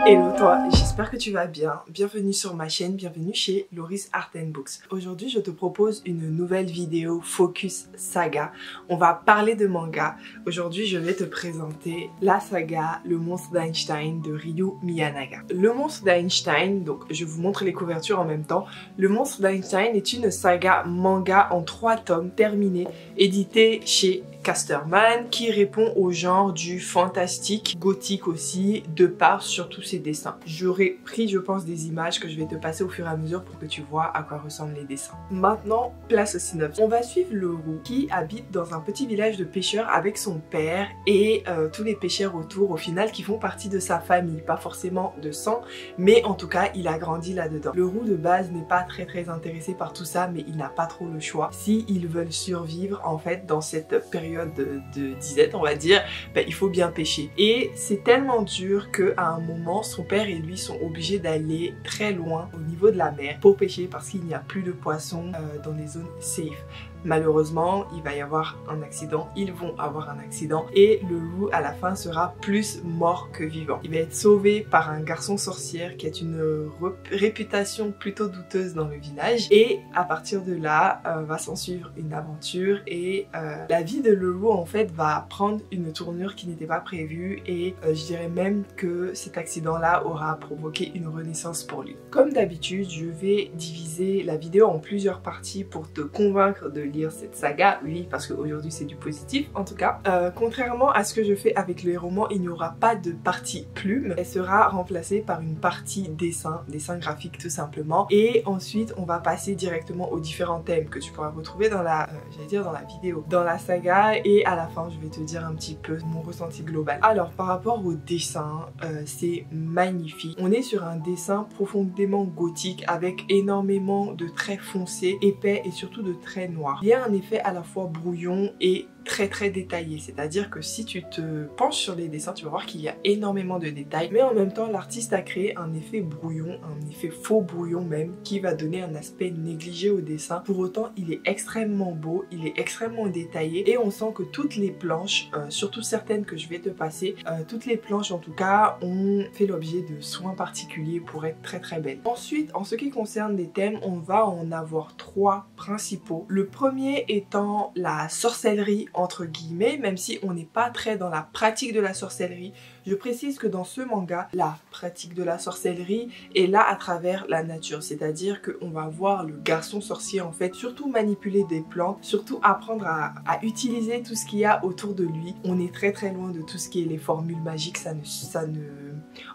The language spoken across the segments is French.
Hello toi, j'espère que tu vas bien. Bienvenue sur ma chaîne, bienvenue chez Loris Art & Books. Aujourd'hui, je te propose une nouvelle vidéo Focus Saga. On va parler de manga. Aujourd'hui, je vais te présenter la saga Le Monstre d'Einstein de Ryu Miyanaga. Le Monstre d'Einstein, donc je vous montre les couvertures en même temps. Le Monstre d'Einstein est une saga manga en 3 tomes terminée, éditée chez Casterman, qui répond au genre du fantastique, gothique aussi, de par surtout ses dessins. J'aurais pris, je pense, des images que je vais te passer au fur et à mesure pour que tu vois à quoi ressemblent les dessins. Maintenant, place au synopsis. On va suivre le roux qui habite dans un petit village de pêcheurs avec son père et tous les pêcheurs autour, au final, qui font partie de sa famille. Pas forcément de sang, mais en tout cas, il a grandi là-dedans. Le roux de base n'est pas très intéressé par tout ça, mais il n'a pas trop le choix. S'ils veulent survivre, en fait, dans cette période de disette, on va dire, ben, il faut bien pêcher. Et c'est tellement dur qu'à un moment, son père et lui sont obligés d'aller très loin au niveau de la mer pour pêcher parce qu'il n'y a plus de poissons dans les zones safe. Malheureusement, il va y avoir un accident, ils vont avoir un accident et le loup à la fin sera plus mort que vivant. Il va être sauvé par un garçon sorcière qui a une réputation plutôt douteuse dans le village et à partir de là va s'en suivre une aventure et la vie de le loup en fait va prendre une tournure qui n'était pas prévue et je dirais même que cet accident là aura provoqué une renaissance pour lui. Comme d'habitude, je vais diviser la vidéo en plusieurs parties pour te convaincre de lire cette saga, oui, parce qu'aujourd'hui c'est du positif en tout cas. Contrairement à ce que je fais avec les romans, il n'y aura pas de partie plume, elle sera remplacée par une partie dessin graphique tout simplement, et ensuite on va passer directement aux différents thèmes que tu pourras retrouver dans la, dans la vidéo, dans la saga, et à la fin je vais te dire un petit peu mon ressenti global. Alors par rapport au dessin, c'est magnifique. On est sur un dessin profondément gothique avec énormément de traits foncés, épais et surtout de traits noirs. Il y a un effet à la fois brouillon et très détaillé, c'est-à-dire que si tu te penches sur les dessins, tu vas voir qu'il y a énormément de détails, mais en même temps l'artiste a créé un effet brouillon, un effet faux brouillon même, qui va donner un aspect négligé au dessin. Pour autant, il est extrêmement beau, il est extrêmement détaillé et on sent que toutes les planches, surtout certaines que je vais te passer, toutes les planches en tout cas ont fait l'objet de soins particuliers pour être très belles. Ensuite, en ce qui concerne les thèmes, on va en avoir 3 principaux. Le premier étant la sorcellerie entre guillemets, même si on n'est pas très dans la pratique de la sorcellerie. Je précise que dans ce manga, la pratique de la sorcellerie est là à travers la nature, c'est-à-dire qu'on va voir le garçon sorcier en fait surtout manipuler des plantes, surtout apprendre à utiliser tout ce qu'il y a autour de lui. On est très loin de tout ce qui est les formules magiques,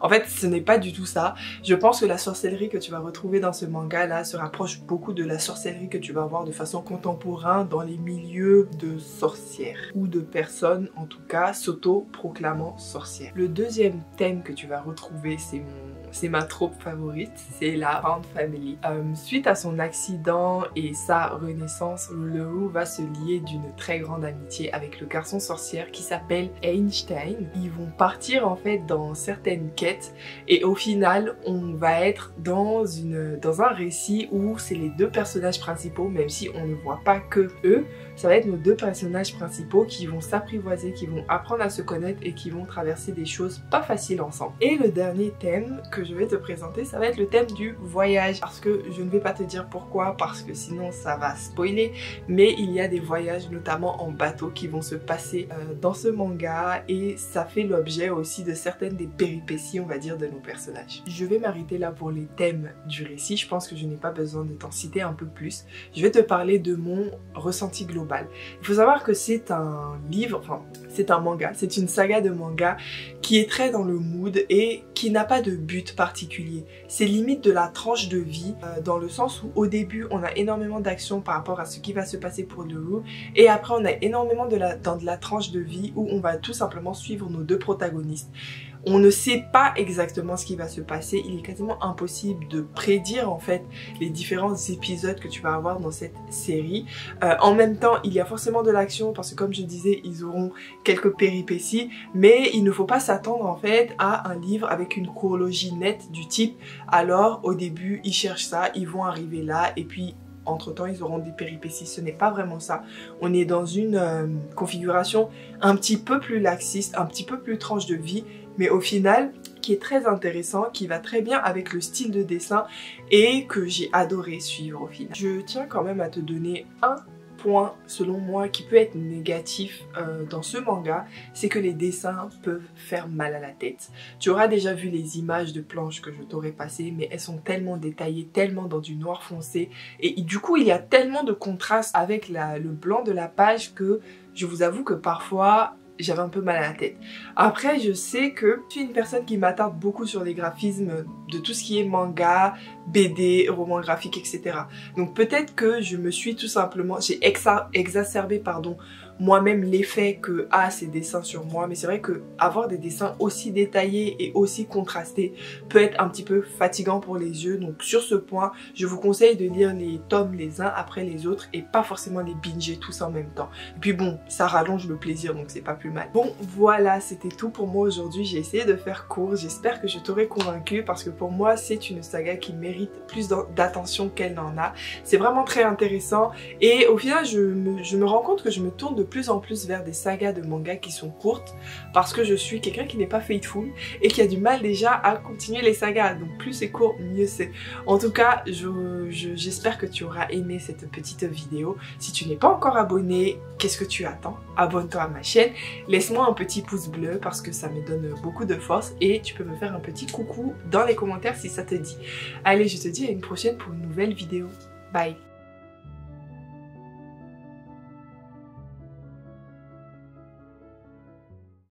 en fait, ce n'est pas du tout ça. Je pense que la sorcellerie que tu vas retrouver dans ce manga là se rapproche beaucoup de la sorcellerie que tu vas voir de façon contemporaine dans les milieux de sorcières ou de personnes en tout cas s'auto-proclamant sorcières. Le deuxième thème que tu vas retrouver, c'est ma troupe favorite, c'est la Round Family. Suite à son accident et sa renaissance, le loup va se lier d'une très grande amitié avec le garçon sorcière qui s'appelle Einstein. Ils vont partir en fait dans certaines quêtes et au final on va être dans un récit où c'est les 2 personnages principaux, même si on ne voit pas que eux, ça va être nos 2 personnages principaux qui vont s'apprivoiser, qui vont apprendre à se connaître et qui vont traverser des choses pas faciles ensemble. Et le dernier thème que je vais te présenter, ça va être le thème du voyage, parce que je ne vais pas te dire pourquoi, parce que sinon ça va spoiler, mais il y a des voyages notamment en bateau qui vont se passer dans ce manga et ça fait l'objet aussi de certaines des péripéties on va dire de nos personnages. Je vais m'arrêter là pour les thèmes du récit, je pense que je n'ai pas besoin de t'en citer un peu plus. Je vais te parler de mon ressenti global. Il faut savoir que c'est un livre, enfin c'est un manga, c'est une saga de manga qui est très dans le mood et qui n'a pas de but particulier. C'est limite de la tranche de vie dans le sens où au début on a énormément d'actions par rapport à ce qui va se passer pour le loup et après on a énormément dans de la tranche de vie où on va tout simplement suivre nos 2 protagonistes. On ne sait pas exactement ce qui va se passer, il est quasiment impossible de prédire en fait les différents épisodes que tu vas avoir dans cette série. En même temps, il y a forcément de l'action parce que comme je disais, ils auront quelques péripéties, mais il ne faut pas s'attendre en fait à un livre avec une chronologie nette du type alors au début ils cherchent ça, ils vont arriver là et puis entre-temps ils auront des péripéties. Ce n'est pas vraiment ça. On est dans une configuration un petit peu plus laxiste, un petit peu plus tranche de vie, mais au final qui est très intéressant, qui va très bien avec le style de dessin et que j'ai adoré suivre au final. Je tiens quand même à te donner un point selon moi qui peut être négatif dans ce manga, c'est que les dessins peuvent faire mal à la tête. Tu auras déjà vu les images de planches que je t'aurais passées, mais elles sont tellement détaillées, tellement dans du noir foncé, et du coup il y a tellement de contraste avec le blanc de la page que je vous avoue que parfois j'avais un peu mal à la tête. Après, je sais que je suis une personne qui m'attarde beaucoup sur les graphismes de tout ce qui est manga, BD, romans graphiques, etc. Donc peut-être que je me suis tout simplement, j'ai exacerbé moi-même l'effet que a ces dessins sur moi, mais c'est vrai que avoir des dessins aussi détaillés et aussi contrastés peut être un petit peu fatigant pour les yeux. Donc sur ce point, je vous conseille de lire les tomes les uns après les autres et pas forcément les binger tous en même temps. Et puis bon, ça rallonge le plaisir, donc c'est pas plus mal. Bon voilà, c'était tout pour moi aujourd'hui. J'ai essayé de faire court, j'espère que je t'aurai convaincu parce que pour moi c'est une saga qui mérite plus d'attention qu'elle n'en a. C'est vraiment très intéressant et au final je me rends compte que je me tourne de plus en plus vers des sagas de manga qui sont courtes parce que je suis quelqu'un qui n'est pas faithful et qui a du mal déjà à continuer les sagas, donc plus c'est court mieux c'est. En tout cas j'espère que tu auras aimé cette petite vidéo. Si tu n'es pas encore abonné, qu'est-ce que tu attends? Abonne-toi à ma chaîne, laisse-moi un petit pouce bleu parce que ça me donne beaucoup de force et tu peux me faire un petit coucou dans les commentaires si ça te dit. Allez, je te dis à une prochaine pour une nouvelle vidéo. Bye!